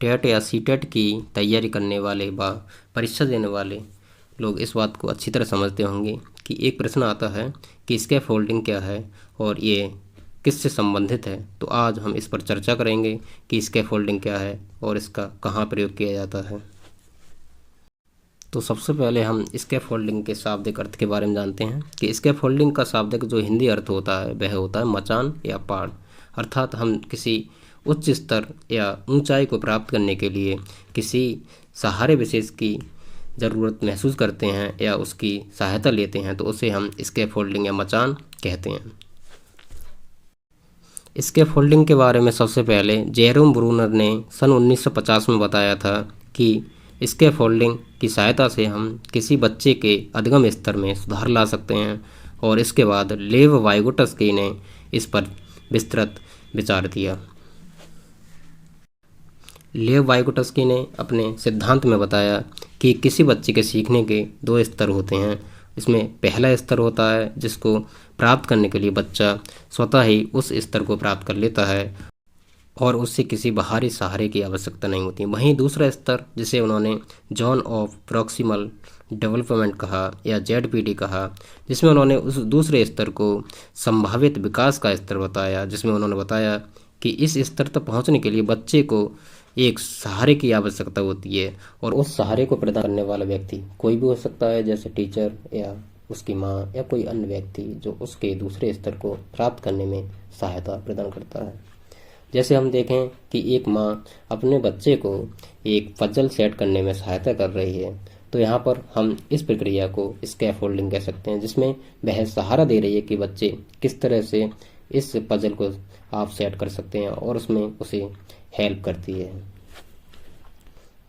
TET या CTET की तैयारी करने वाले व परीक्षा देने वाले लोग इस बात को अच्छी तरह समझते होंगे कि एक प्रश्न आता है कि स्कैफोल्डिंग क्या है और ये किससे संबंधित है। तो आज हम इस पर चर्चा करेंगे कि स्कैफोल्डिंग क्या है और इसका कहाँ प्रयोग किया जाता है। तो सबसे पहले हम स्कैफोल्डिंग के शाब्दिक अर्थ के बारे में जानते हैं कि स्कैफोल्डिंग का शाब्दिक जो हिंदी अर्थ होता है वह होता है मचान या पहाड़। अर्थात हम किसी उच्च स्तर या ऊंचाई को प्राप्त करने के लिए किसी सहारे विशेष की ज़रूरत महसूस करते हैं या उसकी सहायता लेते हैं तो उसे हम स्कैफोल्डिंग या मचान कहते हैं। स्कैफोल्डिंग के बारे में सबसे पहले जेरोम ब्रूनर ने सन 1950 में बताया था कि स्कैफोल्डिंग की सहायता से हम किसी बच्चे के अधिगम स्तर में सुधार ला सकते हैं और इसके बाद लेव वाइगोट्स्की ने इस पर विस्तृत विचार दिया। लेव वाइगोट्स्की ने अपने सिद्धांत में बताया कि किसी बच्चे के सीखने के दो स्तर होते हैं। इसमें पहला स्तर होता है जिसको प्राप्त करने के लिए बच्चा स्वतः ही उस स्तर को प्राप्त कर लेता है और उससे किसी बाहरी सहारे की आवश्यकता नहीं होती। वहीं दूसरा स्तर जिसे उन्होंने जोन ऑफ प्रॉक्सिमल डेवलपमेंट कहा या जेडपीडी कहा, जिसमें उन्होंने उस दूसरे स्तर को संभावित विकास का स्तर बताया, जिसमें उन्होंने बताया कि इस स्तर तक पहुंचने के लिए बच्चे को एक सहारे की आवश्यकता होती है और उस सहारे को प्रदान करने वाला व्यक्ति कोई भी हो सकता है, जैसे टीचर या उसकी माँ या कोई अन्य व्यक्ति जो उसके दूसरे स्तर को प्राप्त करने में सहायता प्रदान करता है। जैसे हम देखें कि एक माँ अपने बच्चे को एक पजल सेट करने में सहायता कर रही है, तो यहाँ पर हम इस प्रक्रिया को स्कैफोल्डिंग कह सकते हैं, जिसमें वह सहारा दे रही है कि बच्चे किस तरह से इस पजल को आप सेट कर सकते हैं और उसमें उसे हेल्प करती है।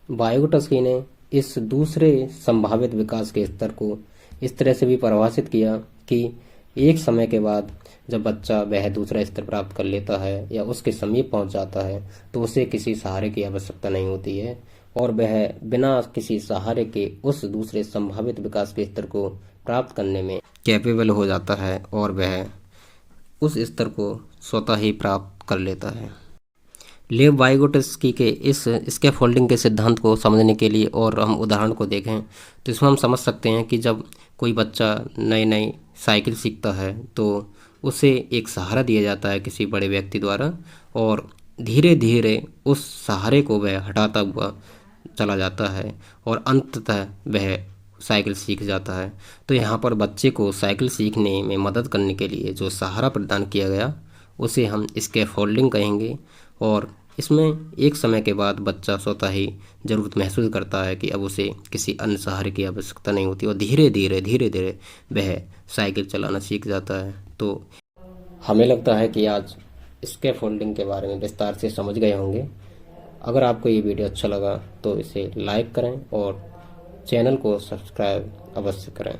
वाइगोट्स्की ने इस दूसरे संभावित विकास के स्तर को इस तरह से भी परिभाषित किया कि एक समय के बाद जब बच्चा वह दूसरा स्तर प्राप्त कर लेता है या उसके समीप पहुंच जाता है तो उसे किसी सहारे की आवश्यकता नहीं होती है और वह बिना किसी सहारे के उस दूसरे संभावित विकास के स्तर को प्राप्त करने में कैपेबल हो जाता है और वह उस स्तर को स्वतः ही प्राप्त कर लेता है। लेव वाइगोट्स्की के इस स्कैफोल्डिंग के सिद्धांत को समझने के लिए और हम उदाहरण को देखें तो इसमें हम समझ सकते हैं कि जब कोई बच्चा नई नई साइकिल सीखता है तो उसे एक सहारा दिया जाता है किसी बड़े व्यक्ति द्वारा और धीरे धीरे उस सहारे को वह हटाता हुआ चला जाता है और अंततः वह साइकिल सीख जाता है। तो यहाँ पर बच्चे को साइकिल सीखने में मदद करने के लिए जो सहारा प्रदान किया गया उसे हम स्कैफोल्डिंग कहेंगे और इसमें एक समय के बाद बच्चा स्वतः ही ज़रूरत महसूस करता है कि अब उसे किसी अन्य सहारे की आवश्यकता नहीं होती और धीरे धीरे वह साइकिल चलाना सीख जाता है। तो हमें लगता है कि आज स्कैफोल्डिंग के बारे में विस्तार से समझ गए होंगे। अगर आपको ये वीडियो अच्छा लगा तो इसे लाइक करें और चैनल को सब्सक्राइब अवश्य करें।